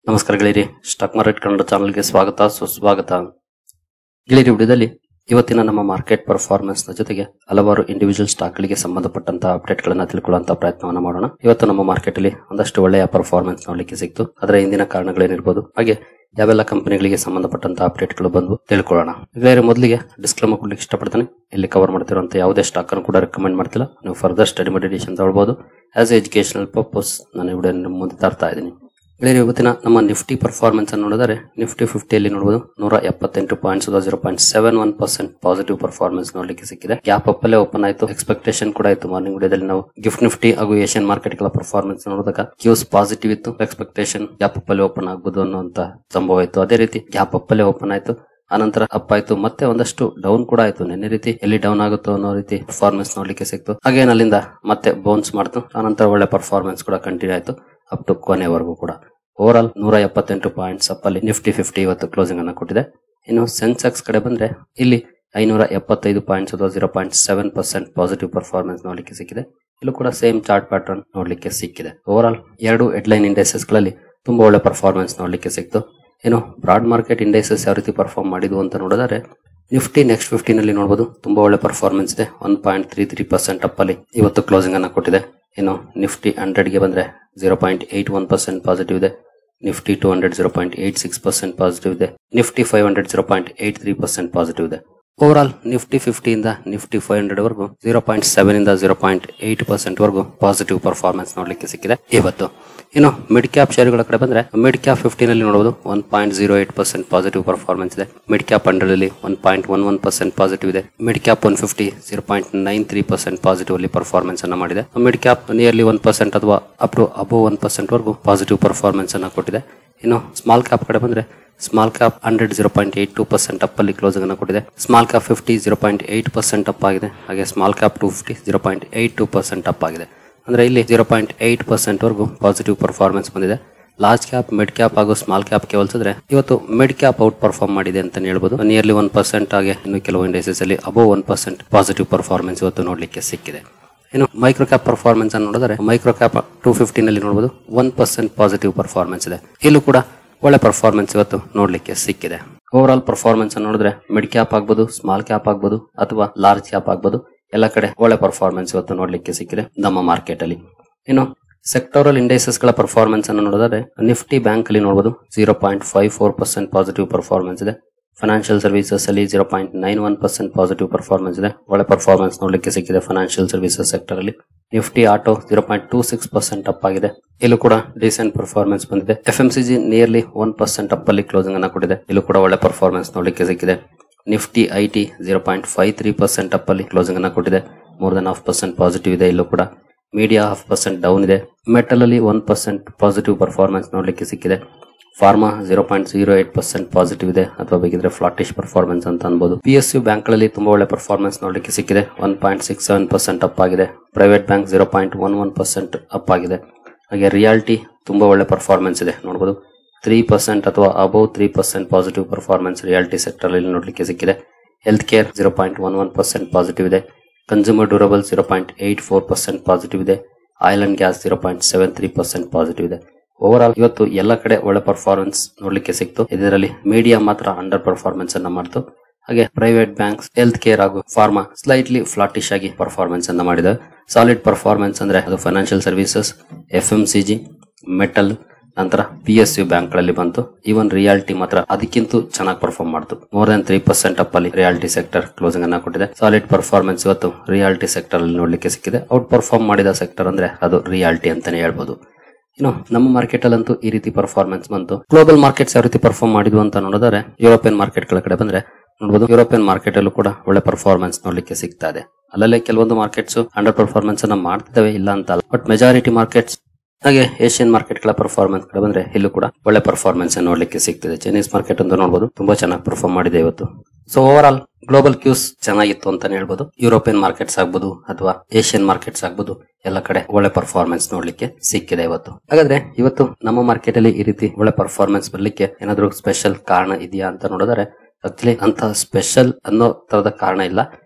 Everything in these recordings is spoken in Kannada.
ನಮಸ್ಕಾರ ಗೆಳೆಯರಿ, ಸ್ಟಾಕ್ ಮಾರ್ಕೆಟ್ ಕನ್ನಡ ಚಾನಲ್ಗೆ ಸ್ವಾಗತ ಸುಸ್ವಾಗತ. ಗೆಳೆಯರಿ, ವಿಡಿಯೋದಲ್ಲಿ ಇವತ್ತಿನ ನಮ್ಮ ಮಾರ್ಕೆಟ್ ಪರ್ಫಾರ್ಮೆನ್ಸ್ ನ ಜೊತೆಗೆ ಹಲವಾರು ಇಂಡಿವಿಜುವಲ್ ಸ್ಟಾಕ್ ಗಳಿಗೆ ಸಂಬಂಧಪಟ್ಟಂತಹ ಅಪ್ಡೇಟ್ ಗಳನ್ನ ತಿಳ್ಕೊಳ್ಳುವಂತಹ ಪ್ರಯತ್ನವನ್ನ ಮಾಡೋಣ. ಇವತ್ತು ನಮ್ಮ ಮಾರ್ಕೆಟ್ ಅಲ್ಲಿ ಒಂದಷ್ಟು ಒಳ್ಳೆಯ ಪರ್ಫಾರ್ಮೆನ್ಸ್ ನೋಡಲಿಕ್ಕೆ ಸಿಕ್ತು. ಅದರ ಹಿಂದಿನ ಕಾರಣಗಳೇನಿರಬಹುದು, ಹಾಗೆ ಯಾವೆಲ್ಲ ಕಂಪನಿಗಳಿಗೆ ಸಂಬಂಧಪಟ್ಟಂತಹ ಅಪ್ಡೇಟ್ ಗಳು ಬಂದು ತಿಳ್ಕೊಳ್ಳೋಣ. ಗೆಳೆಯರಿ, ಮೊದಲಿಗೆ ಡಿಸ್ಕ್ಲೇಮರ್ ಕೊಡ್ಲಿಕ್ಕೆ ಇಷ್ಟಪಡ್ತೀನಿ. ಇಲ್ಲಿ ಕವರ್ ಮಾಡ್ತಿರುವಂತ ಯಾವುದೇ ಸ್ಟಾಕ್ ಅನ್ನು ಕೂಡ ರೆಕಮೆಂಡ್ ಮಾಡ್ತಿಲ್ಲ. ನೀವು ಫರ್ದರ್ ಸ್ಟಡಿ ಮೆಡಿಟೇಷನ್ ತಗೊಳ್ಬಹುದು. ಆಸ್ ಎಜುಕೇಶನಲ್ ಪರ್ಪಸ್ ನಾನು ವಿಡಿಯೋ ಮುಂದೆ ತರ್ತಾ ಇದ್ದೀನಿ. ಗೆಳೆಯರಿ, ಇವತ್ತಿನ ನಮ್ಮ ನಿಫ್ಟಿ ಪರ್ಫಾರ್ಮೆನ್ಸ್ ಅನ್ನು ನೋಡಿದರೆ ನಿಫ್ಟಿ 50 ನೋಡಬಹುದು 178 ಪಾಯಿಂಟ್ಸ್ 0.71% ಪಾಸಿಟಿವ್ ಪರ್ಫಾರ್ಮೆನ್ಸ್ ನೋಡ್ಲಿಕ್ಕೆ ಸಿಕ್ಕಿದೆ. ಗ್ಯಾಪ್ ಅಪ್ ಅಲ್ಲೇ ಓಪನ್ ಆಯಿತು. ಎಕ್ಸ್ಪೆಕ್ಟೇಷನ್ ಕೂಡ ಇತ್ತು. ಮಾರ್ನಿಂಗ್ ವಿಡಿಯೋದಲ್ಲಿ ನಾವು ಗಿಫ್ಟ್ ನಿಫ್ಟಿ ಹಾಗೂ ಏಷ್ಯನ್ ಮಾರ್ಕೆಟ್ ಗಳ ಪರ್ಫಾರ್ಮೆನ್ಸ್ ನೋಡಿದಾಗ ಕ್ಯೂಸ್ ಪಾಸಿಟಿವ್ ಇತ್ತು. ಎಕ್ಸ್ಪೆಕ್ಟೇಷನ್ ಗ್ಯಾಪ್ ಅಪ್ ಅಲ್ಲೇ ಓಪನ್ ಆಗಬಹುದು ಅನ್ನುವಂತ ಸಂಭವ ಇತ್ತು. ಅದೇ ರೀತಿ ಗ್ಯಾಪ್ ಅಪ್ ಅಲ್ಲೇ ಓಪನ್ ಆಯಿತು. ಆನಂತರ ಅಪ್ ಆಯ್ತು, ಮತ್ತೆ ಒಂದಷ್ಟು ಡೌನ್ ಕೂಡ ಆಯ್ತು. ನಿನ್ನೆ ರೀತಿ ಎಲ್ಲಿ ಡೌನ್ ಆಗುತ್ತೋ ಅನ್ನೋ ರೀತಿ ಪರ್ಫಾರ್ಮೆನ್ಸ್ ನೋಡ್ಲಿಕ್ಕೆ ಸಿಕ್ತು. ಹಾಗೇನ ಅಲ್ಲಿಂದ ಮತ್ತೆ ಬೌನ್ಸ್ ಮಾಡ್ತು. ಆನಂತರ ಒಳ್ಳೆ ಪರ್ಫಾರ್ಮೆನ್ಸ್ ಕೂಡ ಕಂಟಿನ್ಯೂ ಆಯ್ತು ಅಪ್ ಟು ಕೊನೆವರೆಗೂ ಕೂಡ. ಓವರ್ ಆಲ್ 178 ಪಾಯಿಂಟ್ಸ್ ಅಪ್ ಅಲ್ಲಿ ನಿಫ್ಟಿ 50 ಇವತ್ತು ಕ್ಲೋಸಿಂಗ್ ಅನ್ನು ಕೊಟ್ಟಿದೆ. ಇನ್ನು ಸೆನ್ಸೆಕ್ಸ್ ಕಡೆ ಬಂದ್ರೆ ಇಲ್ಲಿ 575 ಪಾಯಿಂಟ್ಸ್ 0.7% ಪಾಸಿಟಿವ್ ಪರ್ಫಾರ್ಮೆನ್ಸ್ ನೋಡ್ಲಿಕ್ಕೆ ಸಿಕ್ಕಿದೆ. ಇಲ್ಲೂ ಕೂಡ ಸೇಮ್ ಚಾರ್ಟ್ ಪ್ಯಾಟರ್ನ್ ನೋಡ್ಲಿಕ್ಕೆ ಸಿಕ್ಕಿದೆ. ಓವರ್ ಆಲ್ 2 ಹೆಡ್ಲೈನ್ ಇಂಡೈಸಸ್ ಗಳಲ್ಲಿ ತುಂಬಾ ಒಳ್ಳೆ ಪರ್ಫಾರ್ಮೆನ್ಸ್ ನೋಡ್ಲಿಕ್ಕೆ ಸಿಕ್ತು. ಇನ್ನು ಬ್ರಾಡ್ ಮಾರ್ಕೆಟ್ ಇಂಡೈಸಸ್ ಯಾವ ರೀತಿ ಪರ್ಫಾರ್ಮ್ ಮಾಡಿದ್ವು ಅಂತ ನೋಡಿದರೆ ನಿಫ್ಟಿ ನೆಕ್ಸ್ಟ್ 50 ನಲ್ಲಿ ನೋಡಬಹುದು ತುಂಬಾ ಒಳ್ಳೆ ಪರ್ಫಾರ್ಮೆನ್ಸ್ ಇದೆ. 1.33% ಅಪ್ ಅಲ್ಲಿ ಇವತ್ತು ಕ್ಲೋಸಿಂಗ್ ಅನ್ನು ಕೊಟ್ಟಿದೆ. ಇನ್ನು ನಿಫ್ಟಿ 100 ಗೆ ಬಂದ್ರೆ 0.81% ಪಾಸಿಟಿವ್ ಇದೆ. ನಿಫ್ಟಿ 200 0.86% ಪಾಸಿಟಿವ್ ಇದೆ. ನಿಫ್ಟಿ 500 0.83% ಪಾಸಿಟಿವ್ ಇದೆ. ಓವರ್ ಆಲ್ ನಿಫ್ಟಿ 50 ಇಂದ ನಿಫ್ಟಿ 500 ವರೆಗೂ 0.7 ಇಂದ 0.8% ವರೆಗೂ ಪಾಸಿಟಿವ್ ಪರ್ಫಾರ್ಮೆನ್ಸ್ ನೋಡ್ಲಿಕ್ಕೆ ಸಿಕ್ಕಿದೆ ಇವತ್ತು. ಇನ್ನು ಮಿಡ್ ಕ್ಯಾಪ್ ಶೇರುಗಳ ಕಡೆ ಬಂದ್ರೆ ಮಿಡ್ ಕ್ಯಾಪ್ 50 ನಲ್ಲಿ ನೋಡಬಹುದು 1.08% ಪಾಸಿಟಿವ್ ಪರ್ಫಾರ್ಮೆನ್ಸ್ ಇದೆ. ಮಿಡ್ ಕ್ಯಾಪ್ 100 ಅಲ್ಲಿ 1.11% ಪಾಸಿಟಿವ್ ಇದೆ. ಮಿಡ್ ಕ್ಯಾಪ್ 150 0.93% ಪಾಸಿಟಿವ್ ಅಲ್ಲಿ ಪರ್ಫಾರ್ಮೆನ್ಸ್ ಅನ್ನ ಮಾಡಿದೆ. ಮಿಡ್ ಕ್ಯಾಪ್ ನಿಯರ್ಲಿ 1% ಅಥವಾ ಅಪ್ ಟು ಅಬೋವ್ 1% ವರೆಗೂ ಪಾಸಿಟಿವ್ ಪರ್ಫಾರ್ಮೆನ್ಸ್ ಅನ್ನ ಕೊಟ್ಟಿದೆ. ಇನ್ನು ಸ್ಮಾಲ್ ಕ್ಯಾಪ್ ಕಡೆ ಬಂದ್ರೆ ಸ್ಮಾಲ್ ಕ್ಯಾಪ್ 100 0.82% ಅಪ್ ಅಲ್ಲಿ ಕ್ಲೋಸಿಂಗ್ ಅನ್ನು ಕೊಟ್ಟಿದೆ. ಸ್ಮಾಲ್ ಕ್ಯಾಪ್ 50 0.8% ಅಪ್ ಆಗಿದೆ. ಹಾಗೆ ಸ್ಮಾಲ್ ಕ್ಯಾಪ್ 250 0.82% ಅಪ್ ಆಗಿದೆ. ಅಂದ್ರೆ ಇಲ್ಲಿ 0.8% ವರೆಗೂ ಪಾಸಿಟಿವ್ ಪರ್ಫಾರ್ಮೆನ್ಸ್ ಬಂದಿದೆ. ಲಾರ್ಜ್ ಕ್ಯಾಪ್, ಮಿಡ್ ಕ್ಯಾಪ್ ಹಾಗೂ ಸ್ಮಾಲ್ ಕ್ಯಾಪ್ ಗೆ ಹೋಲಿಸಿದ್ರೆ ಇವತ್ತು ಮಿಡ್ ಕ್ಯಾಪ್ ಔಟ್ ಪರ್ಫಾರ್ಮ್ ಮಾಡಿದೆ ಅಂತ ಹೇಳ್ಬೋದು. ನಿಯರ್ಲಿ 1%. ಹಾಗೆ ಇನ್ನು ಕೆಲವು ಇಂಡೈಸಸ್ ಅಲ್ಲಿ ಅಬೋವ್ 1% ಪಾಸಿಟಿವ್ ಪರ್ಫಾರ್ಮೆನ್ಸ್ ಇವತ್ತು ನೋಡ್ಲಿಕ್ಕೆ ಸಿಕ್ಕಿದೆ. ಇನ್ನು ಮೈಕ್ರೋ ಕ್ಯಾಪ್ ಪರ್ಫಾರ್ಮೆನ್ಸ್ ಅನ್ನು ನೋಡಿದ್ರೆ ಮೈಕ್ರೋ ಕ್ಯಾಪ್ 250 ನಲ್ಲಿ ನೋಡಬಹುದು 1% ಪಾಸಿಟಿವ್ ಪರ್ಫಾರ್ಮೆನ್ಸ್ ಇದೆ. ಇಲ್ಲೂ ಕೂಡ ಒಳ್ಳೆ ಪರ್ಫಾರ್ಮೆನ್ಸ್ ಇವತ್ತು ನೋಡ್ಲಿಕ್ಕೆ ಸಿಕ್ಕಿದೆ. ಓವರ್ ಆಲ್ ಪರ್ಫಾರ್ಮೆನ್ಸ್ ಅನ್ನು ನೋಡಿದ್ರೆ ಮಿಡ್ ಕ್ಯಾಪ್ ಆಗ್ಬೋದು, ಸ್ಮಾಲ್ ಕ್ಯಾಪ್ ಆಗ್ಬೋದು ಅಥವಾ ಲಾರ್ಜ್ ಕ್ಯಾಪ್ ಆಗ್ಬೋದು, ಎಲ್ಲ ಕಡೆ ಒಳ್ಳೆ ಪರ್ಫಾರ್ಮೆನ್ಸ್ ಇವತ್ತು ನೋಡ್ಲಿಕ್ಕೆ ಸಿಕ್ಕಿದೆ ನಮ್ಮ ಮಾರ್ಕೆಟ್ ಅಲ್ಲಿ. ಇನ್ನು ಸೆಕ್ಟೋರಲ್ ಇಂಡೈಸಸ್ ಗಳ ಪರ್ಫಾರ್ಮೆನ್ಸ್ ಅನ್ನು ನೋಡಿದ್ರೆ ನಿಫ್ಟಿ ಬ್ಯಾಂಕ್ ಅಲ್ಲಿ ನೋಡಬಹುದು 0.54% ಪಾಸಿಟಿವ್ ಪರ್ಫಾರ್ಮೆನ್ಸ್ ಇದೆ. ಫೈನಾನ್ಷಿಯಲ್ ಸರ್ವಿಸಸ್ ಅಲ್ಲಿ 0.91% ಪಾಸಿಟಿವ್ ಪರ್ಫಾರ್ಮೆನ್ಸ್ ಇದೆ. ಒಳ್ಳೆ ಪರ್ಫಾರ್ಮೆನ್ಸ್ ನೋಡ್ಲಿಕ್ಕೆ ಸಿಕ್ಕಿದೆ ಫೈನಾನ್ಷಿಯಲ್ ಸರ್ವಿಸಸ್ ಸೆಕ್ಟರ್ ಅಲ್ಲಿ. ನಿಫ್ಟಿ ಆಟೋ 0.26% ಅಪ್ ಆಗಿದೆ. ಇಲ್ಲೂ ಕೂಡ ಡೀಸೆಂಟ್ ಪರ್ಫಾರ್ಮೆನ್ಸ್ ಬಂದಿದೆ. FMCG ನಿಯರ್ಲಿ 1% ಅಪ್ ಅಲ್ಲಿ ಕ್ಲೋಸಿಂಗ್ ಅನ್ನ ಕೊಟ್ಟಿದೆ. ಇಲ್ಲೂ ಕೂಡ ಒಳ್ಳೆ ಪರ್ಫಾರ್ಮೆನ್ಸ್ ನೋಡ್ಲಿಕ್ಕೆ ಸಿಕ್ಕಿದೆ. ನಿಫ್ಟಿ IT 0.53% ಅಪ್ ಅಲ್ಲಿ ಕ್ಲೋಸಿಂಗ್ ಅನ್ನ ಕೊಟ್ಟಿದೆ. ಮೋರ್ ದನ್ 0.5% ಪಾಸಿಟಿವ್ ಇದೆ. ಇಲ್ಲೂ ಕೂಡ ಮೀಡಿಯಾ 0.5% ಡೌನ್ ಇದೆ. ಮೆಟಲ್ ಅಲ್ಲಿ 1% ಪಾಸಿಟಿವ್ ಪರ್ಫಾರ್ಮೆನ್ಸ್ ನೋಡ್ಲಿಕ್ಕೆ ಸಿಕ್ಕಿದೆ. ಫಾರ್ಮಾ 0.08% ಪಾಸಿಟಿವ್ ಇದೆ, ಅಥವಾ ಬೇಕಿದ್ರೆ ಫ್ಲಾಟಿಶ್ ಪರ್ಫಾರ್ಮೆನ್ಸ್ ಅಂತ ಅನ್ಬೋದು. PSU ಬ್ಯಾಂಕ್ ಗಳಲ್ಲಿ ತುಂಬಾ ಒಳ್ಳೆ ಪರ್ಫಾರ್ಮೆನ್ಸ್ ನೋಡ್ಲಿಕ್ಕೆ ಸಿಕ್ಕಿದೆ. 1.67% ಅಪ್ ಆಗಿದೆ. ಪ್ರೈವೇಟ್ ಬ್ಯಾಂಕ್ 0.11% ಅಪ್ ಆಗಿದೆ. ಹಾಗೆ ರಿಯಾಲ್ಟಿ ತುಂಬಾ ಒಳ್ಳೆ ಪರ್ಫಾರ್ಮೆನ್ಸ್ ಇದೆ. ನೋಡಬಹುದು 3% ಅಥವಾ above 3% positive performance realty sector ಅಲ್ಲಿ ನೋಡ್ಲಿಕ್ಕೆ ಸಿಕ್ಕಿದೆ. ಹೆಲ್ತ್ ಕೇರ್ 0.11% ಪಾಸಿಟಿವ್ ಇದೆ. ಕನ್ಸ್ಯೂಮರ್ ಡ್ಯೂರಬಲ್ 0.84% ಪಾಸಿಟಿವ್ ಇದೆ. ಆಯಿಲ್ ಅಂಡ್ ಗ್ಯಾಸ್ 0.73% ಪಾಸಿಟಿವ್ ಇದೆ. ಓವರ್ ಆಲ್ ಇವತ್ತು ಎಲ್ಲ ಕಡೆ ಒಳ್ಳೆ ಪರ್ಫಾರ್ಮೆನ್ಸ್ ನೋಡ್ಲಿಕ್ಕೆ ಸಿಕ್ತು. ಇದರಲ್ಲಿ ಮೀಡಿಯಾ ಮಾತ್ರ ಅಂಡರ್ ಪರ್ಫಾರ್ಮೆನ್ಸ್ ಅನ್ನ ಮಾಡ್ತು. ಹಾಗೆ ಪ್ರೈವೇಟ್ ಬ್ಯಾಂಕ್ಸ್, ಹೆಲ್ತ್ ಕೇರ್ ಹಾಗೂ ಫಾರ್ಮಾ ಸ್ಲೈಟ್ಲಿ ಫ್ಲಾಟಿಶ್ ಆಗಿ ಪರ್ಫಾರ್ಮೆನ್ಸ್ ಅನ್ನ ಮಾಡಿದೆ. ಸಾಲಿಡ್ ಪರ್ಫಾರ್ಮೆನ್ಸ್ ಅಂದ್ರೆ ಅದು ಫೈನಾನ್ಷಿಯಲ್ ಸರ್ವಿಸಸ್, FMCG, ಮೆಟಲ್, ನಂತರ PSU ಬ್ಯಾಂಕ್ ಗಳಲ್ಲಿ ಬಂತು. ಈವನ್ ರಿಯಾಲ್ಟಿ ಮಾತ್ರ ಅದಕ್ಕಿಂತ ಚೆನ್ನಾಗಿ ಪರ್ಫಾರ್ಮ್ ಮಾಡ್ತು. ಮೋರ್ ದನ್ 3% ಅಪ್ ಅಲ್ಲಿ ರಿಯಾಲ್ಟಿ ಸೆಕ್ಟರ್ ಕ್ಲೋಸಿಂಗ್ ಅನ್ನ ಕೊಟ್ಟಿದೆ. ಸಾಲಿಡ್ ಪರ್ಫಾರ್ಮೆನ್ಸ್ ಇವತ್ತು ರಿಯಾಲ್ಟಿ ಸೆಕ್ಟರ್ ಅಲ್ಲಿ ನೋಡ್ಲಿಕ್ಕೆ ಸಿಕ್ಕಿದೆ. ಔಟ್ ಪರ್ಫಾರ್ಮ್ ಮಾಡಿದ ಸೆಕ್ಟರ್ ಅಂದ್ರೆ ಅದು ರಿಯಾಲ್ಟಿ ಅಂತಾನೆ ಹೇಳ್ಬೋದು. ಇನ್ನು ನಮ್ಮ ಮಾರ್ಕೆಟ್ ಅಲ್ಲಂತೂ ಈ ರೀತಿ ಪರ್ಫಾರ್ಮೆನ್ಸ್ ಬಂತು. ಗ್ಲೋಬಲ್ ಮಾರ್ಕೆಟ್ಸ್ ಯಾವ ರೀತಿ ಪರ್ಫಾರ್ಮ್ ಮಾಡಿದ್ವು ಅಂತ ನೋಡಿದ್ರೆ ಯುರೋಪಿಯನ್ ಮಾರ್ಕೆಟ್ ಗಳ ಕಡೆ ಬಂದ್ರೆ ನೋಡಬಹುದು ಯುರೋಪಿಯನ್ ಮಾರ್ಕೆಟ್ ಅಲ್ಲೂ ಕೂಡ ಒಳ್ಳೆ ಪರ್ಫಾರ್ಮೆನ್ಸ್ ನೋಡ್ಲಿಕ್ಕೆ ಸಿಗ್ತಾ ಇದೆ. ಅಲ್ಲಲ್ಲೇ ಕೆಲವೊಂದು ಮಾರ್ಕೆಟ್ಸ್ ಅಂಡರ್ ಪರ್ಫಾರ್ಮೆನ್ಸ್ ಅನ್ನ ಮಾಡ್ತಿದ್ದಾವೆ, ಇಲ್ಲ ಅಂತ ಅಲ್ಲ. ಬಟ್ ಮೆಜಾರಿಟಿ ಮಾರ್ಕೆಟ್ಸ್ ಹಾಗೆ ಏಷ್ಯನ್ ಮಾರ್ಕೆಟ್ ಗಳ ಪರ್ಫಾರ್ಮೆನ್ಸ್ ಕಡೆ ಬಂದ್ರೆ ಇಲ್ಲೂ ಕೂಡ ಒಳ್ಳೆ ಪರ್ಫಾರ್ಮೆನ್ಸ್ ನೋಡ್ಲಿಕ್ಕೆ ಸಿಗ್ತಿದೆ. ಚೈನೀಸ್ ಮಾರ್ಕೆಟ್ ಅಂತ ನೋಡಬಹುದು ತುಂಬಾ ಚೆನ್ನಾಗಿ ಪರ್ಫಾರ್ಮ್ ಮಾಡಿದೆ ಇವತ್ತು. So over all global Qs ಚೆನ್ನಾಗಿತ್ತು ಅಂತಾನೆ ಹೇಳ್ಬೋದು. ಯುರೋಪಿಯನ್ ಮಾರ್ಕೆಟ್ಸ್ ಆಗ್ಬೋದು ಅಥವಾ ಏಷ್ಯನ್ ಮಾರ್ಕೆಟ್ಸ್ ಆಗ್ಬೋದು, ಎಲ್ಲ ಕಡೆ ಒಳ್ಳೆ ಪರ್ಫಾರ್ಮೆನ್ಸ್ ನೋಡ್ಲಿಕ್ಕೆ ಸಿಕ್ಕಿದೆ ಇವತ್ತು. ಹಾಗಾದ್ರೆ ಇವತ್ತು ನಮ್ಮ ಮಾರ್ಕೆಟ್ ಅಲ್ಲಿ ಈ ರೀತಿ ಒಳ್ಳೆ ಪರ್ಫಾರ್ಮೆನ್ಸ್ ಬರ್ಲಿಕ್ಕೆ ಏನಾದ್ರೂ ಸ್ಪೆಷಲ್ ಕಾರಣ ಇದೆಯಾ ಅಂತ ನೋಡಿದ್ರೆ ಆಕ್ಚುಲಿ ಅಂತ ಸ್ಪೆಷಲ್ ಅನ್ನೋ ತರದ ಕಾರಣ ಇಲ್ಲ.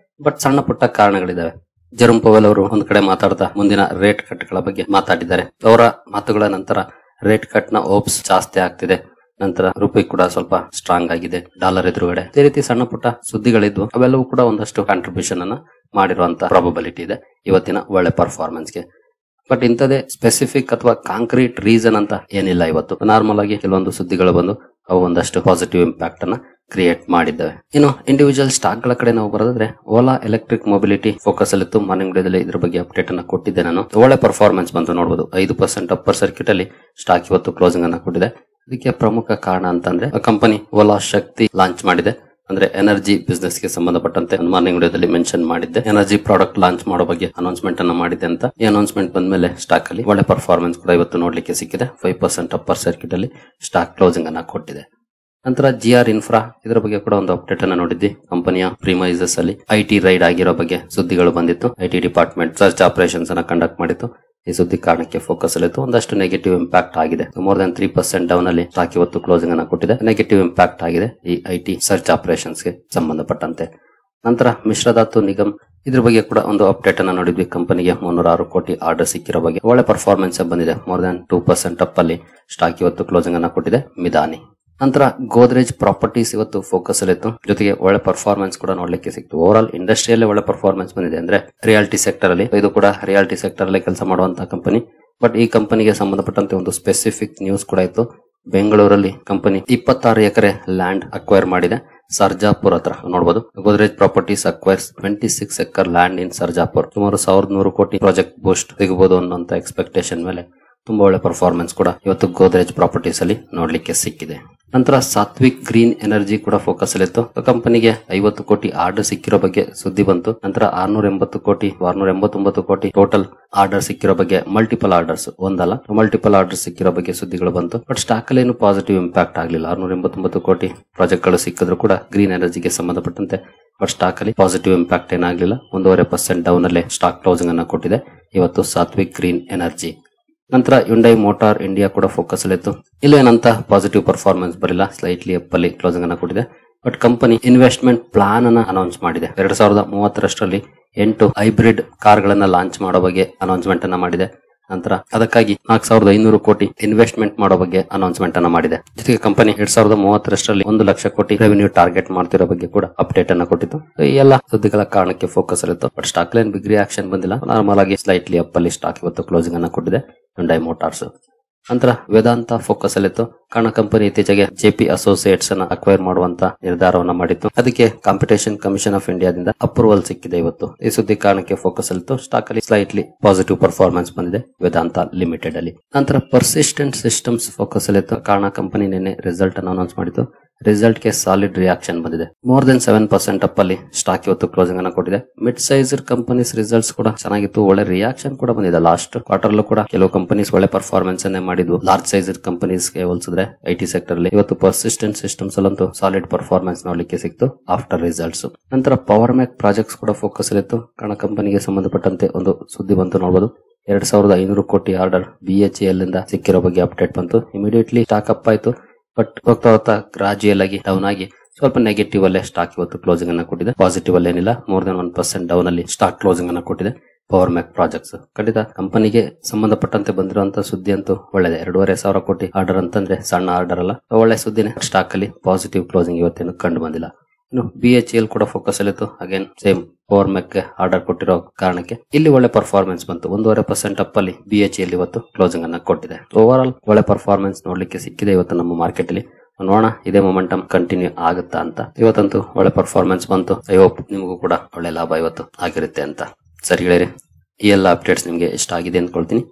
ಬಟ್ ಸಣ್ಣ ಪುಟ್ಟ ಕಾರಣಗಳಿದಾವೆ. ಜೆರೋಮ್ ಪವೆಲ್ ಅವರು ಒಂದ್ ಕಡೆ ಮಾತಾಡ್ತಾ ಮುಂದಿನ ರೇಟ್ ಕಟ್ಗಳ ಬಗ್ಗೆ ಮಾತಾಡಿದ್ದಾರೆ. ಅವರ ಮಾತುಗಳ ನಂತರ ರೇಟ್ ಕಟ್ ನ ಓಪ್ಸ್ ಜಾಸ್ತಿ ಆಗ್ತಿದೆ. ನಂತರ ರೂಪಾಯಿ ಕೂಡ ಸ್ವಲ್ಪ ಸ್ಟ್ರಾಂಗ್ ಆಗಿದೆ ಡಾಲರ್ ಎದುರುಗಡೆ. ಇದೇ ರೀತಿ ಸಣ್ಣ ಪುಟ್ಟ ಸುದ್ದಿಗಳಿದ್ವು, ಅವೆಲ್ಲವೂ ಕೂಡ ಒಂದಷ್ಟು ಕಾಂಟ್ರಿಬ್ಯೂಷನ್ ಅನ್ನ ಮಾಡಿರುವಂತ ಪ್ರಾಬಬಿಲಿಟಿ ಇದೆ ಇವತ್ತಿನ ಒಳ್ಳೆ ಪರ್ಫಾರ್ಮೆನ್ಸ್ ಗೆ. ಬಟ್ ಇಂಥದೇ ಸ್ಪೆಸಿಫಿಕ್ ಅಥವಾ ಕಾಂಕ್ರೀಟ್ ರೀಸನ್ ಅಂತ ಏನಿಲ್ಲ. ಇವತ್ತು ನಾರ್ಮಲ್ ಆಗಿ ಕೆಲವೊಂದು ಸುದ್ದಿಗಳು ಬಂದು ಅವು ಒಂದಷ್ಟು ಪಾಸಿಟಿವ್ ಇಂಪ್ಯಾಕ್ಟ್ ಅನ್ನ ಕ್ರಿಯೇಟ್ ಮಾಡಿದ್ದಾವೆ. ಇನ್ನು ಇಂಡಿವಿಜುವಲ್ ಸ್ಟಾಕ್ ಗಳ ಕಡೆ ನಾವು ಬರೋದಾದ್ರೆ ಓಲಾ ಎಲೆಕ್ಟ್ರಿಕ್ ಮೊಬಿಲಿಟಿ ಫೋಕಸ್ ಅಲ್ಲಿತ್ತು. ಮಾರ್ನಿಂಗ್ ಡೇದಲ್ಲಿ ಇದ್ರ ಬಗ್ಗೆ ಅಪ್ಡೇಟ್ ಅನ್ನ ಕೊಟ್ಟಿದ್ದೆ ನಾನು. ಒಳ್ಳೆ ಪರ್ಫಾರ್ಮೆನ್ಸ್ ಬಂತು ನೋಡಬಹುದು. 5% ಅಪ್ಪರ್ ಸರ್ಕ್ಯೂಟ್ ಅಲ್ಲಿ ಸ್ಟಾಕ್ ಇವತ್ತು ಕ್ಲೋಸಿಂಗ್ ಅನ್ನ ಕೊಟ್ಟಿದೆ. ಇದಕ್ಕೆ ಪ್ರಮುಖ ಕಾರಣ ಅಂತಂದ್ರೆ ಕಂಪನಿ ಓಲಾ ಶಕ್ತಿ ಲಾಂಚ್ ಮಾಡಿದೆ. ಅಂದ್ರೆ ಎನರ್ಜಿ ಬಿಸ್ನೆಸ್ ಗೆ ಸಂಬಂಧಪಟ್ಟಂತೆ ಮಾರ್ನಿಂಗ್ ವಿಡಿಯೋದಲ್ಲಿ ಮೆನ್ಷನ್ ಮಾಡಿದ್ದೆ. ಎನರ್ಜಿ ಪ್ರಾಡಕ್ಟ್ ಲಾಂಚ್ ಮಾಡೋ ಬಗ್ಗೆ ಅನೌನ್ಸ್ಮೆಂಟ್ ಅನ್ನ ಮಾಡಿದೆ ಅಂತ. ಈ ಅನೌನ್ಸ್ಮೆಂಟ್ ಬಂದ್ಮೇಲೆ ಸ್ಟಾಕ್ ಅಲ್ಲಿ ಒಳ್ಳೆ ಪರ್ಫಾರ್ಮೆನ್ಸ್ ಕೂಡ ಇವತ್ತು ನೋಡ್ಲಿಕ್ಕೆ ಸಿಕ್ಕಿದೆ. 5% ಅಪ್ಪರ್ ಸರ್ಕ್ಯೂಟ್ ಅಲ್ಲಿ ಸ್ಟಾಕ್ ಕ್ಲೋಸಿಂಗ್ ಅನ್ನ ಕೊಟ್ಟಿದೆ. ನಂತರ ಜಿಆರ್ ಇನ್ಫ್ರಾ ಇದರ ಬಗ್ಗೆ ಕೂಡ ಒಂದು ಅಪ್ಡೇಟ್ ಅನ್ನ ನೋಡಿದ್ವಿ. ಕಂಪನಿಯ ಪ್ರಿಮೈಸಸ್ ಅಲ್ಲಿ ಐಟಿ ರೈಡ್ ಆಗಿರೋ ಬಗ್ಗೆ ಸುದ್ದಿಗಳು ಬಂದಿತ್ತು. ಐಟಿ ಡಿಪಾರ್ಟ್ಮೆಂಟ್ ಸರ್ಚ್ ಆಪರೇಷನ್ಸ್ ಅನ್ನ ಕಂಡಕ್ಟ್ ಮಾಡಿತ್ತು. ಈ ಸುದ್ದಿ ಕಾರಣಕ್ಕೆ ಫೋಕಸ್ ಅಲ್ಲಿತ್ತು. ಒಂದಷ್ಟು ನೆಗೆಟಿವ್ ಇಂಪ್ಯಾಕ್ಟ್ ಆಗಿದೆ. ಮೋರ್ ದನ್ 3% ಡೌನ್ ಅಲ್ಲಿ ಸ್ಟಾಕ್ ಇವತ್ತು ಕ್ಲೋಸಿಂಗ್ ಅನ್ನ ಕೊಟ್ಟಿದೆ. ನೆಗೆಟಿವ್ ಇಂಪ್ಯಾಕ್ಟ್ ಆಗಿದೆ ಈ ಐಟಿ ಸರ್ಚ್ ಆಪರೇಷನ್ಸ್ ಗೆ ಸಂಬಂಧಪಟ್ಟಂತೆ. ನಂತರ ಮಿಶ್ರಧಾತು ನಿಗಮ್ ಇದ್ರ ಬಗ್ಗೆ ಕೂಡ ಒಂದು ಅಪ್ಡೇಟ್ ಅನ್ನ ನೋಡಿದ್ವಿ. ಕಂಪನಿಗೆ 306 ಕೋಟಿ ಆರ್ಡರ್ ಸಿಕ್ಕಿರೋ ಬಗ್ಗೆ ಒಳ್ಳೆ ಪರ್ಫಾರ್ಮೆನ್ಸ್ ಬಂದಿದೆ. ಮೋರ್ ದನ್ 2% ಅಪ್ ಅಲ್ಲಿ ಸ್ಟಾಕ್ ಇವತ್ತು ಕ್ಲೋಸಿಂಗ್ ಅನ್ನ ಕೊಟ್ಟಿದೆ ಮಿದಾನಿ. ನಂತರ ಗೋದ್ರೇಜ್ ಪ್ರಾಪರ್ಟೀಸ್ ಇವತ್ತು ಫೋಕಸ್ ಅಲ್ಲಿತ್ತು. ಜೊತೆಗೆ ಒಳ್ಳೆ ಪರ್ಫಾರ್ಮೆನ್ಸ್ ಕೂಡ ನೋಡ್ಲಿಕ್ಕೆ ಸಿಕ್ತು. ಓವರ್ ಆಲ್ ಇಂಡಸ್ಟ್ರಿಯಲ್ಲೇ ಒಳ್ಳೆ ಪರ್ಫಾರ್ಮೆನ್ಸ್ ಬಂದಿದೆ. ಅಂದ್ರೆ ರಿಯಾಲಿಟಿ ಸೆಕ್ಟರ್ ಅಲ್ಲಿ, ಇದು ಕೂಡ ರಿಯಾಲಿಟಿ ಸೆಕ್ಟರ್ ಅಲ್ಲಿ ಕೆಲಸ ಮಾಡುವಂತಹ ಕಂಪನಿ. ಬಟ್ ಈ ಕಂಪನಿಗೆ ಸಂಬಂಧಪಟ್ಟಂತೆ ಒಂದು ಸ್ಪೆಸಿಫಿಕ್ ನ್ಯೂಸ್ ಕೂಡ ಇತ್ತು. ಬೆಂಗಳೂರಲ್ಲಿ ಕಂಪನಿ 26 ಎಕರೆ ಲ್ಯಾಂಡ್ ಅಕ್ವೈರ್ ಮಾಡಿದೆ. ಸರ್ಜಾಪುರ್ ಹತ್ರ ನೋಡಬಹುದು. Godrej properties acquires 26 acre land in Sarjapur. ಸುಮಾರು 1100 ಕೋಟಿ ಪ್ರಾಜೆಕ್ಟ್ ಬೂಸ್ಟ್ ಸಿಗಬಹುದು ಅನ್ನುವಂತ ಎಕ್ಸ್ಪೆಕ್ಟೇಷನ್ ಮೇಲೆ ತುಂಬಾ ಒಳ್ಳೆ ಪರ್ಫಾರ್ಮೆನ್ಸ್ ಕೂಡ ಇವತ್ತು ಗೋದ್ರೇಜ್ ಪ್ರಾಪರ್ಟೀಸ್ ಅಲ್ಲಿ ನೋಡ್ಲಿಕ್ಕೆ ಸಿಕ್ಕಿದೆ. ನಂತರ ಸಾತ್ವಿಕ್ ಗ್ರೀನ್ ಎನರ್ಜಿ ಕೂಡ ಫೋಕಸ್ ಅಲ್ಲಿತ್ತು. ಕಂಪನಿಗೆ 50 ಕೋಟಿ ಆರ್ಡರ್ ಸಿಕ್ಕಿರೋ ಬಗ್ಗೆ ಸುದ್ದಿ ಬಂತು. ನಂತರ 689 ಕೋಟಿ ಟೋಟಲ್ ಆರ್ಡರ್ ಸಿಕ್ಕಿರೋ ಬಗ್ಗೆ, ಮಲ್ಟಿಪಲ್ ಆರ್ಡರ್ಸ್ ಒಂದಲ್ಲ ಮಲ್ಟಿಪಲ್ ಆರ್ಡರ್ ಸಿಕ್ಕಿರೋ ಬಗ್ಗೆ ಸುದ್ದಿಗಳು ಬಂತು. ಬಟ್ ಸ್ಟಾಕ್ ಅಲ್ಲಿ ಏನು ಪಾಸಿಟಿವ್ ಇಂಪ್ಯಾಕ್ಟ್ ಆಗಲಿಲ್ಲ. 689 ಕೋಟಿ ಪ್ರಾಜೆಕ್ಟ್ ಗಳು ಸಿಕ್ಕಿದ್ರು ಕೂಡ ಗ್ರೀನ್ ಎನರ್ಜಿಗೆ ಸಂಬಂಧಪಟ್ಟಂತೆ ಬಟ್ ಸ್ಟಾಕ್ ಅಲ್ಲಿ ಪಾಸಿಟಿವ್ ಇಂಪ್ಯಾಕ್ಟ್ ಏನಾಗಲಿಲ್ಲ. 1.5% ಡೌನ್ ಅಲ್ಲೇ ಸ್ಟಾಕ್ ಕ್ಲೋಸಿಂಗ್ ಅನ್ನ ಕೊಟ್ಟಿದೆ ಇವತ್ತು ಸಾತ್ವಿಕ್ ಗ್ರೀನ್ ಎನರ್ಜಿ. ನಂತರ ಯುಂಡೈ ಮೋಟಾರ್ ಇಂಡಿಯಾ ಕೂಡ ಫೋಕಸ್ ಅಲ್ಲಿತ್ತು. ಇಲ್ಲೇನಂತ ಪಾಸಿಟಿವ್ ಪರ್ಫಾರ್ಮೆನ್ಸ್ ಬರಲಿಲ್ಲ. ಸ್ಲೈಟ್ಲಿ ಅಪ್ ಅಲ್ಲಿ ಕ್ಲೋಸಿಂಗ್ ಅನ್ನ ಕೊಟ್ಟಿದೆ. ಬಟ್ ಕಂಪನಿ ಇನ್ವೆಸ್ಟ್ಮೆಂಟ್ ಪ್ಲಾನ್ ಅನ್ನ ಅನೌನ್ಸ್ ಮಾಡಿದೆ. 2030 8 ಹೈಬ್ರಿಡ್ ಕಾರ್ ಗಳನ್ನ ಲಾಂಚ್ ಮಾಡೋ ಬಗ್ಗೆ ಅನೌನ್ಸ್ಮೆಂಟ್ ಅನ್ನ ಮಾಡಿದೆ. ನಂತರ ಅದಕ್ಕಾಗಿ 4500 ಕೋಟಿ ಇನ್ವೆಸ್ಟ್ಮೆಂಟ್ ಮಾಡೋ ಬಗ್ಗೆ ಅನೌನ್ಸ್ಮೆಂಟ್ ಅನ್ನ ಮಾಡಿದೆ. ಜೊತೆಗೆ ಕಂಪನಿ 2030 1 ಲಕ್ಷ ಕೋಟಿ ರೆವೆನ್ಯೂ ಟಾರ್ಗೆಟ್ ಮಾಡ್ತಿರೋ ಬಗ್ಗೆ ಕೂಡ ಅಪ್ಡೇಟ್ ಅನ್ನ ಕೊಟ್ಟಿತ್ತು. ಈ ಎಲ್ಲ ಸುದ್ದಿಗಳ ಕಾರಣಕ್ಕೆ ಫೋಕಸ್ ಅಲ್ಲಿತ್ತು. But stock line big reaction ಬಂದಿಲ್ಲ. ನಾರ್ಮಲ್ ಆಗಿ ಸ್ಲೈಟ್ಲಿ ಅಪ್ ಅಲ್ಲಿ ಸ್ಟಾಕ್ ಇವತ್ತು ಕ್ಲೋಸಿಂಗ್ ಅನ್ನ ಕೊಟ್ಟಿದೆ ಹ್ಯುಂಡೈ ಮೋಟಾರ್ಸ್. ನಂತರ ವೇದಾಂತ ಫೋಕಸ್ ಅಲ್ಲಿತ್ತು. ಕಾರಣ ಕಂಪನಿ ಇತ್ತೀಚೆಗೆ ಜೆಪಿ ಅಸೋಸಿಯೇಟ್ಸ್ ಅನ್ನ ಅಕ್ವೈರ್ ಮಾಡುವಂತ ನಿರ್ಧಾರವನ್ನ ಮಾಡಿತ್ತು. ಅದಕ್ಕೆ ಕಾಂಪಿಟೇಷನ್ ಕಮಿಷನ್ ಆಫ್ ಇಂಡಿಯಾದಿಂದ ಅಪ್ರೂವಲ್ ಸಿಕ್ಕಿದೆ ಇವತ್ತು. ಈ ಸುದ್ದಿ ಕಾರಣಕ್ಕೆ ಫೋಕಸ್ ಅಲ್ಲಿತ್ತು. ಸ್ಟಾಕ್ ಅಲ್ಲಿ ಸ್ಲೈಟ್ಲಿ ಪಾಸಿಟಿವ್ ಪರ್ಫಾರ್ಮೆನ್ಸ್ ಬಂದಿದೆ ವೇದಾಂತ ಲಿಮಿಟೆಡ್ ಅಲ್ಲಿ. ನಂತರ ಪರ್ಸಿಸ್ಟೆಂಟ್ ಸಿಸ್ಟಮ್ಸ್ ಫೋಕಸ್ ಅಲ್ಲಿತ್ತು. ಕಾರಣ ಕಂಪನಿ ನಿನ್ನೆ ರಿಸಲ್ಟ್ ಅನ್ನು ಅನೌನ್ಸ್ ಮಾಡಿತ್ತು. ರಿಸಲ್ಟ್ ಗೆ ಸಾಲಿಡ್ ರಿಯಾಕ್ಷನ್ ಬಂದಿದೆ. ಮೋರ್ ದೆನ್ 7% ಅಪ್ ಅಲ್ಲಿ ಸ್ಟಾಕ್ ಇವತ್ತು ಕ್ಲೋಸಿಂಗ್ ಅನ್ನ ಕೊಟ್ಟಿದೆ. ಮಿಡ್ ಸೈಜ್ ಕಂಪನೀಸ್ ರಿಸಲ್ಟ್ಸ್ ಕೂಡ ಚೆನ್ನಾಗಿತ್ತು. ಒಳ್ಳೆ ರಿಯಾಕ್ಷನ್ ಕೂಡ ಬಂದಿದೆ. ಲಾಸ್ಟ್ ಕ್ವಾರ್ಟರ್ ಕೂಡ ಕೆಲವು ಕಂಪನೀಸ್ ಒಳ್ಳೆ ಪರ್ಫಾರ್ಮೆನ್ಸ್ ಅನ್ನೇ ಮಾಡಿದ್ವು. ಲಾರ್ಜ್ ಸೈಜ್ ಕಂಪನೀಸ್ ಗೆ ಹೋಲಿಸಿದ್ರೆ ಐಟಿ ಸೆಕ್ಟರ್ ಅಲ್ಲಿ ಇವತ್ತು ಪರ್ಸಿಸ್ಟೆಂಟ್ ಸಿಸ್ಟಮ್ಸ್ ಅಲ್ಲಂತೂ ಸಾಲಿಡ್ ಪರ್ಫಾರ್ಮೆನ್ಸ್ ನೋಡ್ಲಿಕ್ಕೆ ಸಿಕ್ತು ಆಫ್ಟರ್ ರಿಸಲ್ಟ್ಸ್. ನಂತರ ಪವರ್ ಮ್ಯಾಕ್ ಪ್ರಾಜೆಕ್ಟ್ಸ್ ಕೂಡ ಫೋಕಸ್ ಅಲ್ಲಿತ್ತು. ಕಾರಣ ಕಂಪನಿಗೆ ಸಂಬಂಧಪಟ್ಟಂತೆ ಒಂದು ಸುದ್ದಿ ಬಂತು ನೋಡಬಹುದು. 2500 ಕೋಟಿ ಆರ್ಡರ್ BHEL ಇಂದ ಸಿಕ್ಕಿರೋ ಬಗ್ಗೆ ಅಪ್ಡೇಟ್ ಬಂತು. ಇಮಿಡಿಯೇಟ್ಲಿ ಸ್ಟಾಕ್ ಅಪ್ ಆಯ್ತು. ಬಟ್ ಹೋಗ್ತಾ ಗ್ರಾಜುಯಲ್ ಆಗಿ ಡೌನ್ ಆಗಿ ಸ್ವಲ್ಪ ನೆಗೆಟಿವ್ ಅಲ್ಲೇ ಸ್ಟಾಕ್ ಇವತ್ತು ಕ್ಲೋಸಿಂಗ್ ಅನ್ನ ಕೊಟ್ಟಿದೆ. ಪಾಸಿಟಿವ್ ಅಲ್ಲಿ ಏನಿಲ್ಲ. ಮೋರ್ ದನ್ 1% ಡೌನ್ ಅಲ್ಲಿ ಸ್ಟಾಕ್ ಕ್ಲೋಸಿಂಗ್ ಅನ್ನ ಕೊಟ್ಟಿದೆ ಪವರ್ ಮ್ಯಾಕ್ ಪ್ರಾಜೆಕ್ಟ್ಸ್. ಖಂಡಿತ ಕಂಪನಿಗೆ ಸಂಬಂಧಪಟ್ಟಂತೆ ಬಂದಿರುವಂತಹ ಸುದ್ದಿ ಅಂತೂ ಒಳ್ಳೆದೆ. 2500 ಕೋಟಿ ಆರ್ಡರ್ ಅಂತಂದ್ರೆ ಸಣ್ಣ ಆರ್ಡರ್ ಅಲ್ಲ, ಒಳ್ಳೆ ಸುದ್ದಿನೇ. ಸ್ಟಾಕ್ ಅಲ್ಲಿ ಪಾಸಿಟಿವ್ ಕ್ಲೋಸಿಂಗ್ ಇವತ್ತೇನು ಕಂಡು ಬಂದಿಲ್ಲ. ಇನ್ನು BHEL ಕೂಡ ಫೋಕಸ್ ಅಲ್ಲಿತ್ತು. ಅಗೇನ್ ಸೇಮ್ ಪವರ್ ಮ್ಯಾಕ್ ಆರ್ಡರ್ ಕೊಟ್ಟಿರೋ ಕಾರಣಕ್ಕೆ ಇಲ್ಲಿ ಒಳ್ಳೆ ಪರ್ಫಾರ್ಮೆನ್ಸ್ ಬಂತು. 1.5% ಅಪ್ ಅಲ್ಲಿ BHEL ಇವತ್ತು ಕ್ಲೋಸಿಂಗ್ ಅನ್ನ ಕೊಟ್ಟಿದೆ. ಓವರ್ ಆಲ್ ಒಳ್ಳೆ ಪರ್ಫಾರ್ಮೆನ್ಸ್ ನೋಡ್ಲಿಕ್ಕೆ ಸಿಕ್ಕಿದೆ ಇವತ್ತು ನಮ್ಮ ಮಾರ್ಕೆಟ್ ಅಲ್ಲಿ. ನೋಡೋಣ ಇದೇ ಮೊಮೆಂಟಮ್ ಕಂಟಿನ್ಯೂ ಆಗುತ್ತಾ ಅಂತ. ಇವತ್ತಂತೂ ಒಳ್ಳೆ ಪರ್ಫಾರ್ಮೆನ್ಸ್ ಬಂತು. ಐ ಹೋಪ್ ನಿಮಗೂ ಕೂಡ ಒಳ್ಳೆ ಲಾಭ ಇವತ್ತು ಆಗಿರುತ್ತೆ ಅಂತ. ಸರಿ ಗೆಳೆಯರೆ, ಈ ಎಲ್ಲ ಅಪ್ಡೇಟ್ಸ್ ನಿಮ್ಗೆ ಇಷ್ಟ ಆಗಿದೆ ಅಂದ್ಕೊಳ್ತೀನಿ.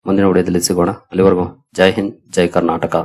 ಮುಂದಿನ ವಿಡಿಯೋದಲ್ಲಿ ಸಿಗೋಣ. ಅಲ್ಲಿವರೆಗೂ ಜೈ ಹಿಂದ್, ಜೈ ಕರ್ನಾಟಕ.